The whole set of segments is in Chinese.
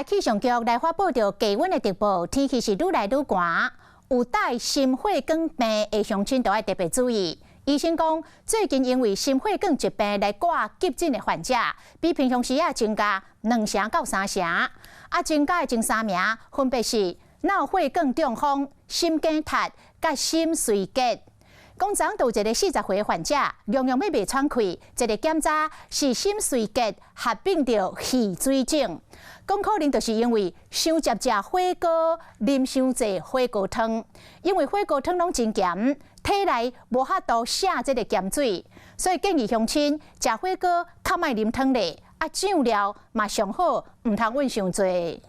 台气象局来发布着低温的特报，天气是愈来愈寒，有带心血管病的乡亲都要特别注意。医生讲，最近因为心血管疾病来挂急诊的患者，比平常时增加2成到3成，增加的前3名分别是脑血管中风、心梗塌、甲心衰竭。讲昨有一个40岁的患者，常常要袂喘气，一个检查是心衰竭合并着气水肿，讲可能就是因为伤接食火锅、啉伤济火锅汤，因为火锅汤拢真咸，体内无法度下这个咸水，所以建议乡亲食火锅较莫啉汤咧，酱料嘛上好，唔通揾伤济。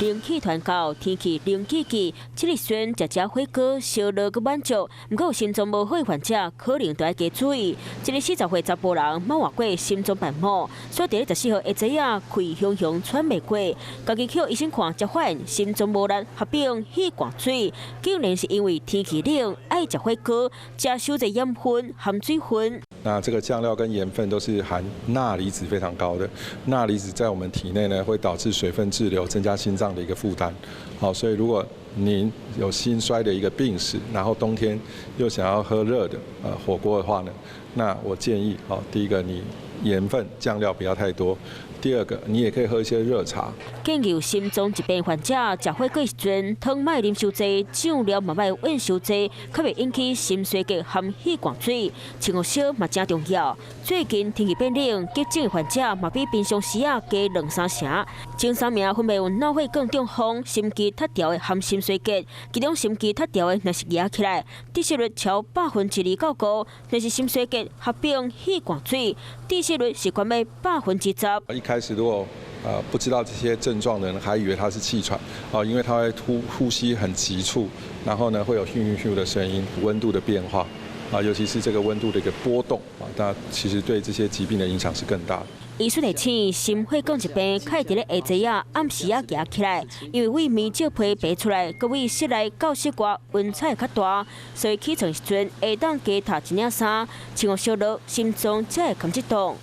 冷气团到天气冷季季，这日虽然食火锅烧热佮满足，不过心脏无好的患者可能都要加注意。这个40岁查甫人冇活过心脏病魔，所以第14号会知影气汹汹喘袂过，家己去医生看才发现心脏无力合并气管水，竟然是因为天气冷爱食火锅，食伤济盐分含水分。那这个酱料跟盐分都是含钠离子非常高的，钠离子在我们体内呢会导致水分滞留，增加心脏的一个负担。好，所以如果您有心衰的一个病史，然后冬天又想要喝热的火锅的话呢，那我建议，第一个你盐分酱料不要太多。第二个，你也可以喝一些热茶。建议有心脏疾病患者食火锅时阵，汤莫啉伤济，酱料嘛莫饮伤济，可袂引起心衰竭含气管水。清火烧嘛真重要。最近天气变冷，急症患者嘛比平常时加2-3成。前3名分别有脑血管中风、心肌塌条的含心衰竭，其中心肌塌条的若是压起来，致死率超2%到5%；若是心衰竭合并气管水，致死率是关于10%。开始如果不知道这些症状的人，还以为他是气喘因为他会呼吸很急促，然后呢会有咻咻咻的声音，温度的变化尤其是这个温度的一个波动那其实对这些疾病的影响是更大的。医师提醒，心血管疾病可以在下晡暗时夹起来，因为胃面照皮排出来，各位室内到室外温差较大，所以起床时阵下当加套一领衫，穿好烧热，心脏才会控制住。